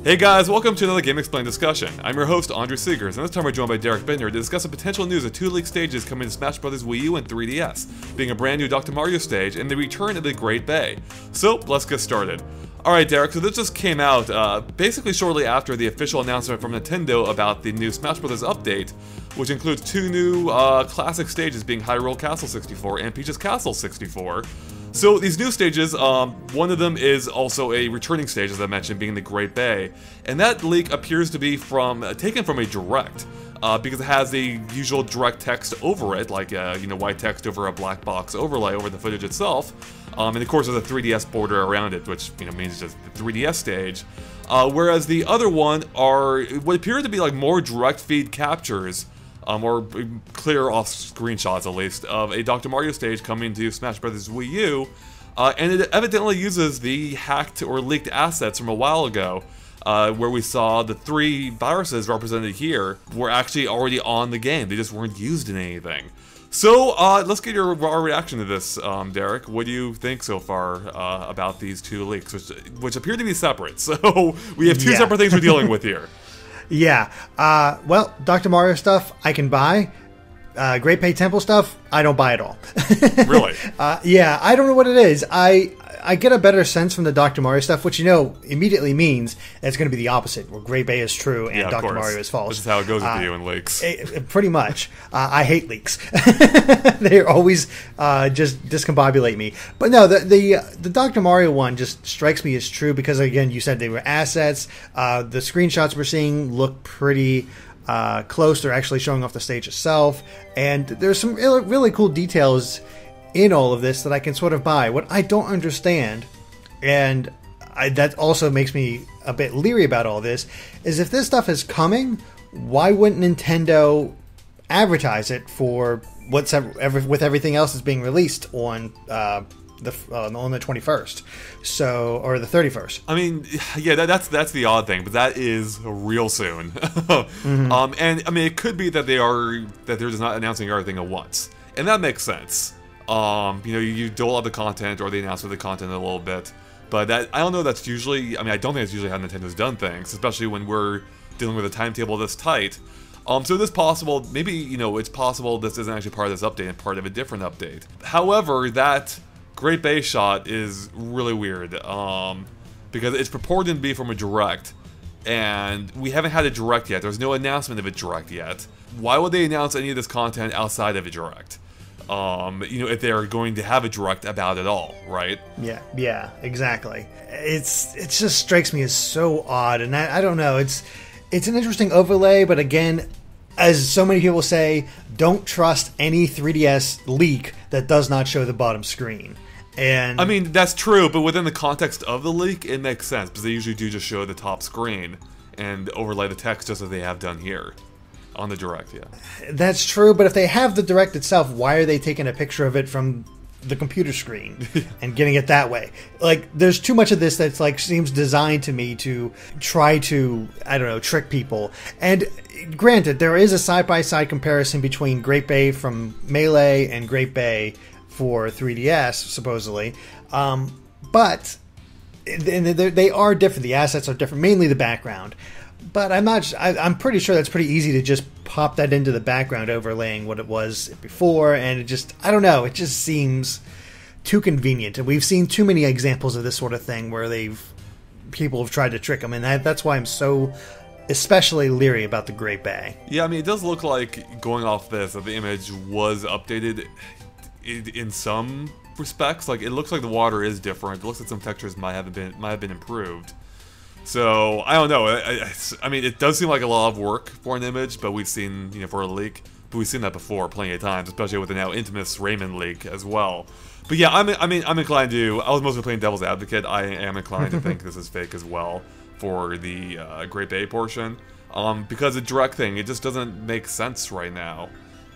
Hey guys, welcome to another GameXplain discussion. I'm your host, Andrew Seegers, and this time we're joined by Derek Bittner to discuss the potential news of two leaked stages coming to Smash Bros. Wii U and 3DS, being a brand new Dr. Mario stage and the return of the Great Bay. So, let's get started. Alright Derek, so this just came out basically shortly after the official announcement from Nintendo about the new Smash Bros. Update, which includes two new classic stages being Hyrule Castle 64 and Peach's Castle 64. So these new stages, one of them is also a returning stage, as I mentioned, being the Great Bay, and that leak appears to be taken from a direct, because it has the usual direct text over it, like white text over a black box overlay over the footage itself, and of course there's a 3DS border around it, which means just the 3DS stage. Whereas the other one are what appear to be like more direct feed captures. Or clear off screenshots at least, of a Dr. Mario stage coming to Smash Bros. Wii U, and it evidently uses the hacked or leaked assets from a while ago, where we saw the three viruses represented here were actually already on the game, they just weren't used in anything. So, let's get your raw reaction to this, Derek. What do you think so far about these two leaks, which appear to be separate? So, we have two separate things we're dealing with here. Yeah, well, Dr. Mario stuff, I can buy. Great Bay Temple stuff, I don't buy at all. Really? Yeah, I don't know what it is. I get a better sense from the Dr. Mario stuff, which immediately means it's going to be the opposite, where Great Bay is true and Dr. Mario is false. This is how it goes with you in leaks. Pretty much. I hate leaks. They always just discombobulate me. But no, the Dr. Mario one just strikes me as true because, again, you said they were assets. The screenshots we're seeing look pretty close. They're actually showing off the stage itself. And there's some really cool details in all of this that I can sort of buy. What I don't understand, and that also makes me a bit leery about all this, is if this stuff is coming, why wouldn't Nintendo advertise it for with everything else that's being released on the 21st, or the 31st? I mean, yeah, that's the odd thing, but that is real soon. Mm-hmm. And I mean, it could be that they're just not announcing everything at once, and that makes sense. You dole out the content, or they announce the content a little bit, but I don't know. That's usually, I don't think that's usually how Nintendo's done things, especially when we're dealing with a timetable this tight. So it is possible, maybe, it's possible this isn't actually part of this update and part of a different update. However, that Great Bay shot is really weird, because it's purported to be from a direct, and we haven't had a direct yet. There's no announcement of a direct yet. Why would they announce any of this content outside of a direct? If they're going to have a direct about it all, right? Yeah, exactly. It just strikes me as so odd, and I don't know. It's an interesting overlay, but again, as so many people say, don't trust any 3DS leak that does not show the bottom screen. And I mean, that's true, but within the context of the leak, it makes sense, because they usually do just show the top screen and overlay the text just as they have done here. On the direct, yeah. That's true, but if they have the direct itself, why are they taking a picture of it from the computer screen and getting it that way? Like, there's too much of this that's seems designed to me to try to, trick people. And granted, there is a side-by-side comparison between Great Bay from Melee and Great Bay for 3DS, supposedly. But they are different. The assets are different, mainly the background. But I'm pretty sure that's pretty easy to just pop that into the background, overlaying what it was before, and it just seems too convenient. And we've seen too many examples of this sort of thing where people have tried to trick them, and that's why I'm so especially leery about the Great Bay. Yeah, I mean, it does look like, going off this, that the image was updated in some respects. Like, it looks like the water is different. It looks like some textures might have been improved. So, I don't know. I mean, it does seem like a lot of work for an image, but we've seen, for a leak, but we've seen that before plenty of times, especially with the now infamous Rayman leak as well. But yeah, I'm inclined to, I was mostly playing devil's advocate, I am inclined to think this is fake as well for the Great Bay portion. Because the direct thing, it just doesn't make sense right now.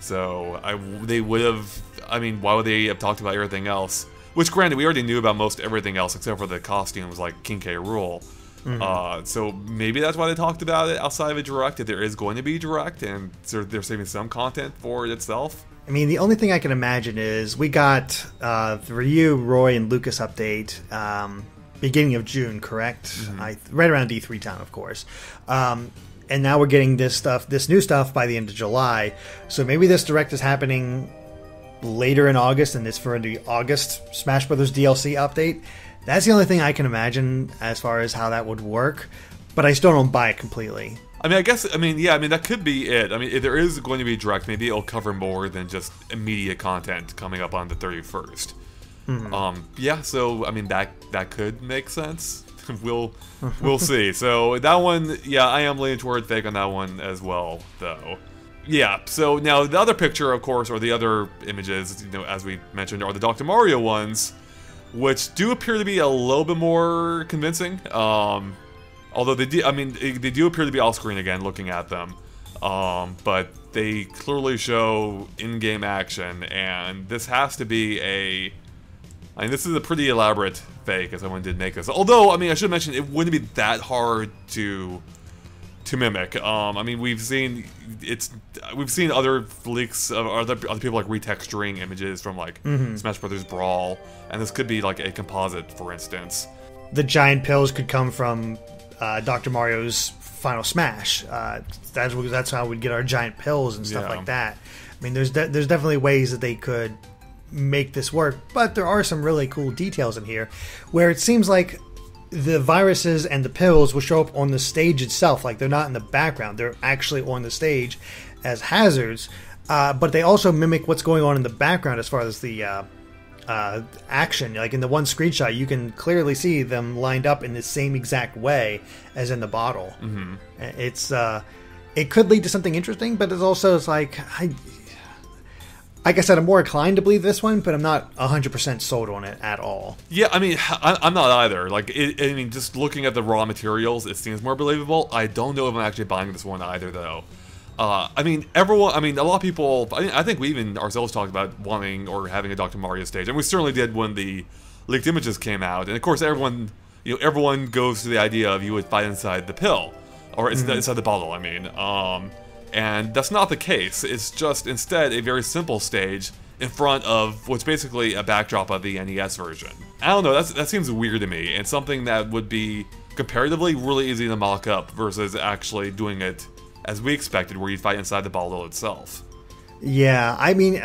So they would have. I mean, why would they have talked about everything else? Which, granted, we already knew about most everything else except for the costumes, like King K. Rool. So maybe that's why they talked about it outside of a direct. If there is going to be a direct, and they're saving some content for it itself. I mean, the only thing I can imagine is we got the Ryu, Roy, and Lucas update beginning of June, correct? Right around D3 time, of course. And now we're getting this new stuff by the end of July. So maybe this direct is happening later in August, and it's for the August Smash Brothers DLC update. That's the only thing I can imagine as far as how that would work, but I still don't buy it completely. I mean, that could be it. I mean, if there is going to be a direct, maybe it'll cover more than just immediate content coming up on the 31st. Yeah, so, I mean, that could make sense. We'll see. So, that one, yeah, I am leaning toward fake on that one as well, though. Yeah, so now the other picture, of course, or the other images, as we mentioned, are the Dr. Mario ones, which do appear to be a little bit more convincing. Although they do appear to be off-screen again, looking at them. But they clearly show in-game action, and this has to be I mean, this is a pretty elaborate fake, as someone did make this. Although, I mean, I should mention, it wouldn't be that hard to mimic. I mean, we've seen other leaks of other people like retexturing images from like Smash Brothers Brawl, and this could be like a composite, for instance. The giant pills could come from Dr. Mario's Final Smash. That's how we'd get our giant pills and stuff like that. I mean, there's definitely ways that they could make this work, but there are some really cool details in here where it seems like the viruses and the pills will show up on the stage itself. Like, they're not in the background, they're actually on the stage as hazards, but they also mimic what's going on in the background as far as the action. Like in the one screenshot, you can clearly see them lined up in the same exact way as in the bottle. It's it could lead to something interesting, but it's like I said, I'm more inclined to believe this one, but I'm not 100% sold on it at all. Yeah, I mean, I'm not either. Like, I mean, just looking at the raw materials, it seems more believable. I don't know if I'm actually buying this one either, though. I mean, a lot of people, I think we even ourselves talked about wanting or having a Dr. Mario stage, and we certainly did when the leaked images came out. And of course, everyone goes to the idea of you would fight inside the pill, or inside the bottle, I mean. And that's not the case. It's just instead a very simple stage in front of what's basically a backdrop of the NES version. I don't know, that seems weird to me, and something that would be comparatively really easy to mock up versus actually doing it as we expected, where you'd fight inside the bottle itself. Yeah, I mean,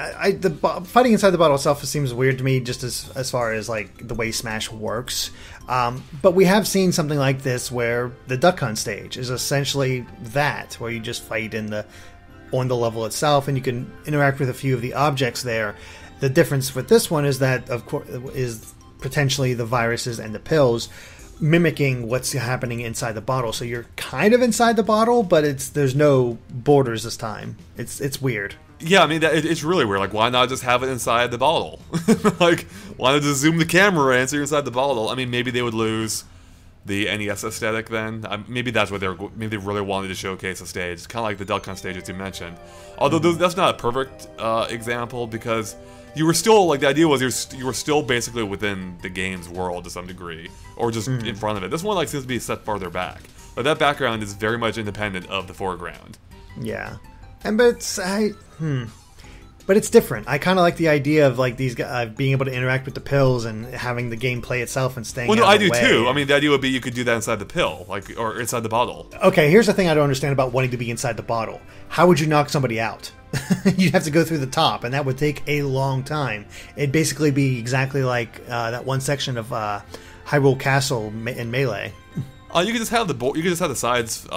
fighting inside the bottle itself seems weird to me, just as far as like the way Smash works. But we have seen something like this where the Duck Hunt stage is essentially that, where you just fight on the level itself, and you can interact with a few of the objects there. The difference with this one is that, of course, is potentially the viruses and the pills mimicking what's happening inside the bottle. So you're kind of inside the bottle, but there's no borders this time. It's weird. Yeah, I mean, it's really weird. Like, why not just have it inside the bottle? Like, why not just zoom the camera in so you're inside the bottle? I mean, maybe they would lose the NES aesthetic then. Maybe that's what maybe they really wanted to showcase a stage. It's kind of like the Duck Hunt stage that you mentioned. Although that's not a perfect example, because you were still, like, the idea was you were still basically within the game's world to some degree, or just in front of it. This one, like, seems to be set farther back. But that background is very much independent of the foreground. Yeah. But it's different. I kind of like the idea of like these guys being able to interact with the pills and having the game play itself and staying. Well, no, I do too. I mean, the idea would be you could do that inside the pill, like, or inside the bottle. Okay, here's the thing I don't understand about wanting to be inside the bottle. How would you knock somebody out? You'd have to go through the top, and that would take a long time. It'd basically be exactly like that one section of Hyrule Castle in Melee. You could just have the sides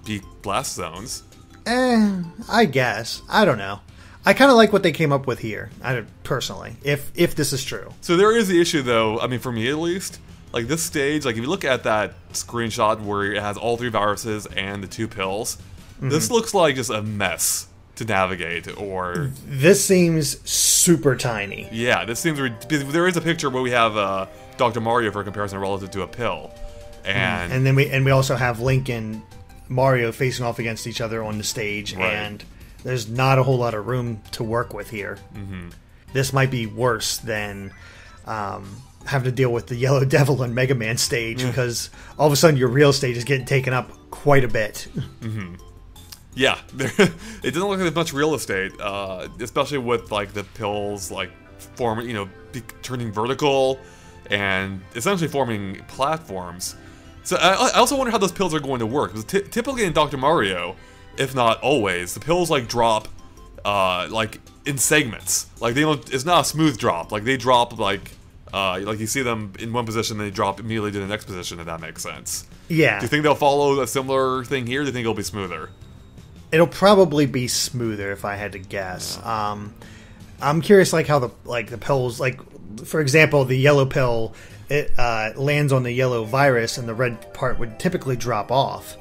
be blast zones. I guess. I don't know. I kind of like what they came up with here, personally, if this is true. So there is the issue, though, I mean, for me at least, like this stage, like if you look at that screenshot where it has all 3 viruses and the 2 pills, this looks like just a mess to navigate, or... This seems super tiny. Yeah, this seems... There is a picture where we have Dr. Mario for comparison relative to a pill. And then we also have Link and Mario facing off against each other on the stage, right. And there's not a whole lot of room to work with here. This might be worse than having to deal with the Yellow Devil and Mega Man stage, because all of a sudden your real stage is getting taken up quite a bit. Yeah, it doesn't look like there's much real estate, especially with like the pills like forming, turning vertical and essentially forming platforms. So I also wonder how those pills are going to work. Because typically in Dr. Mario, if not always, the pills like drop like in segments. Like they don't. It's not a smooth drop. Like they drop like you see them in one position, then they drop immediately to the next position. If that makes sense. Yeah. Do you think they'll follow a similar thing here? Or do you think it'll be smoother? It'll probably be smoother if I had to guess. I'm curious, like how the pills, like for example, the yellow pill, it lands on the yellow virus, and the red part would typically drop off.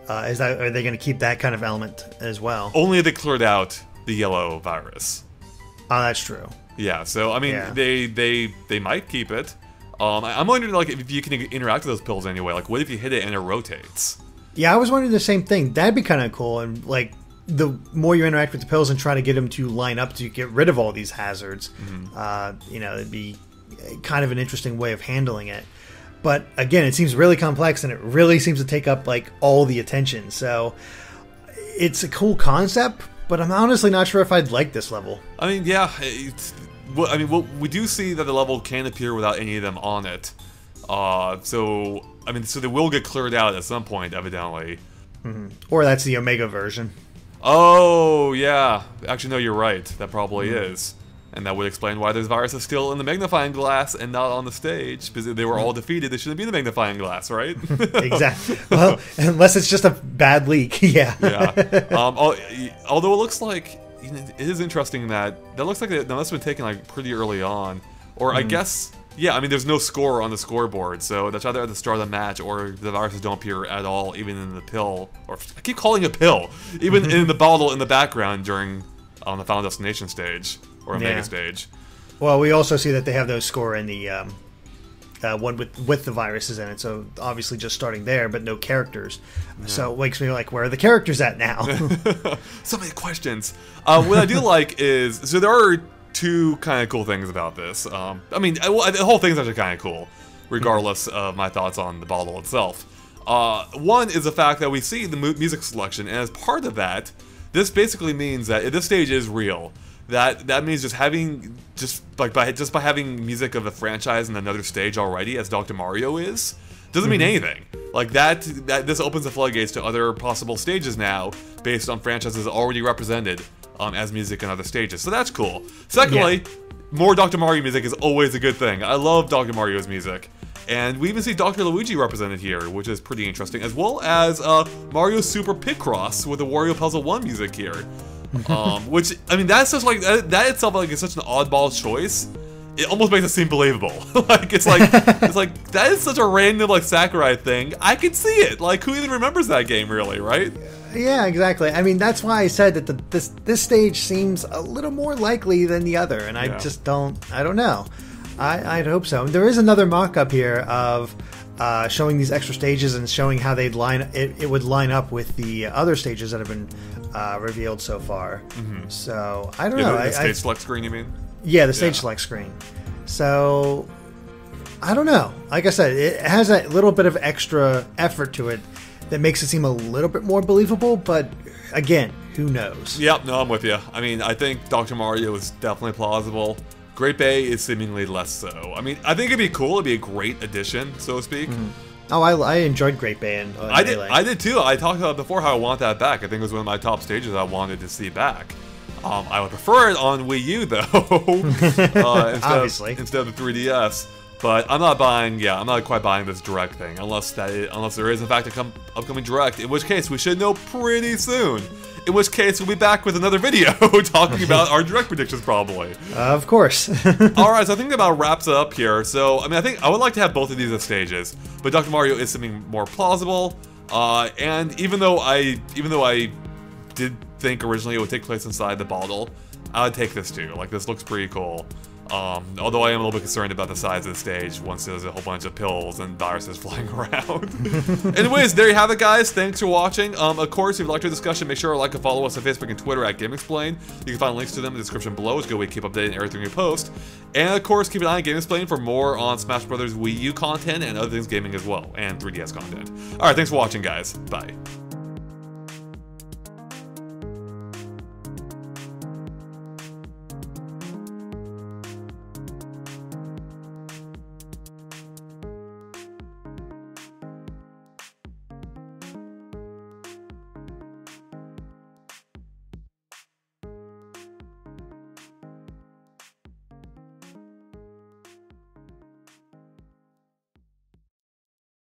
Are they going to keep that kind of element as well? Only if they cleared out the yellow virus. Oh, that's true. Yeah. So I mean, they might keep it. I'm wondering like if you can interact with those pills anyway. Like, what if you hit it and it rotates? Yeah, I was wondering the same thing. That'd be kind of cool. And like, the more you interact with the pills and try to get them to line up to get rid of all these hazards, it'd be kind of an interesting way of handling it. But again, it seems really complex, and it really seems to take up like all the attention. So it's a cool concept, but I'm honestly not sure if I'd like this level. I mean, yeah. We do see that the level can appear without any of them on it. So they will get cleared out at some point, evidently. Or that's the Omega version. Oh, yeah. Actually, no, you're right. That probably is. And that would explain why there's viruses still in the magnifying glass and not on the stage. Because if they were all defeated, they shouldn't be in the magnifying glass, right? Exactly. Well, unless it's just a bad leak, yeah. Although it looks like, it is interesting that looks like that must have been taken like pretty early on. Or I guess... Yeah, I mean, there's no score on the scoreboard, so that's either at the start of the match or the viruses don't appear at all, even in the pill. Or I keep calling it pill, even in the bottle in the background on the Final Destination stage or Omega stage. Well, we also see that they have those score in the one with the viruses in it, so obviously just starting there, but no characters. Yeah. So it makes me like, where are the characters at now? So many questions. What I do like is, so there are two kind of cool things about this. The whole thing is actually kind of cool, regardless of my thoughts on the bottle itself. One is the fact that we see the music selection, and as part of that, this basically means that if this stage is real, that means just by having music of a franchise in another stage already, as Dr. Mario is, doesn't mean anything. Like that this opens the floodgates to other possible stages now, based on franchises already represented as music in other stages. So that's cool. Secondly, more Dr. Mario music is always a good thing. I love Dr. Mario's music. And we even see Dr. Luigi represented here, which is pretty interesting, as well as Mario Super Picross with the Wario Puzzle 1 music here. Which, I mean, that's just like, that itself like is such an oddball choice. It almost makes it seem believable. It's like that is such a random like Sakurai thing. I can see it. Like, who even remembers that game really, right? Yeah, exactly. I mean, that's why I said that this stage seems a little more likely than the other, and I just don't know. I'd hope so. There is another mock-up here of showing these extra stages and showing how they'd it would line up with the other stages that have been revealed so far. So I don't know. The stage select screen, you mean? Yeah, the stage select screen. So I don't know. Like I said, it has a little bit of extra effort to it that makes it seem a little bit more believable, but again, who knows? Yep, no, I'm with you. I mean, I think Dr. Mario is definitely plausible. Great Bay is seemingly less so. I mean, I think it'd be cool. It'd be a great addition, so to speak. Oh, I enjoyed Great Bay and I did too. I talked about it before how I want that back. I think it was one of my top stages I wanted to see back. I would prefer it on Wii U though, obviously instead of the 3DS. But I'm not buying. I'm not quite buying this direct thing unless there is in fact a upcoming direct. In which case, we should know pretty soon. In which case, we'll be back with another video talking about our direct predictions, probably. Of course. All right, so I think that about wraps it up here. So, I mean, I think I would like to have both of these as stages, but Dr. Mario is something more plausible. And even though I did think originally it would take place inside the bottle, I would take this too. Like, this looks pretty cool. Although I am a little bit concerned about the size of the stage once there's a whole bunch of pills and viruses flying around. Anyways, there you have it, guys. Thanks for watching. Of course, if you liked our discussion, make sure to like and follow us on Facebook and Twitter at GameXplain. You can find links to them in the description below. It's a good way to keep updated on everything we post. And of course, keep an eye on GameXplain for more on Smash Bros. Wii U content and other things gaming as well, and 3DS content. Alright, thanks for watching, guys. Bye.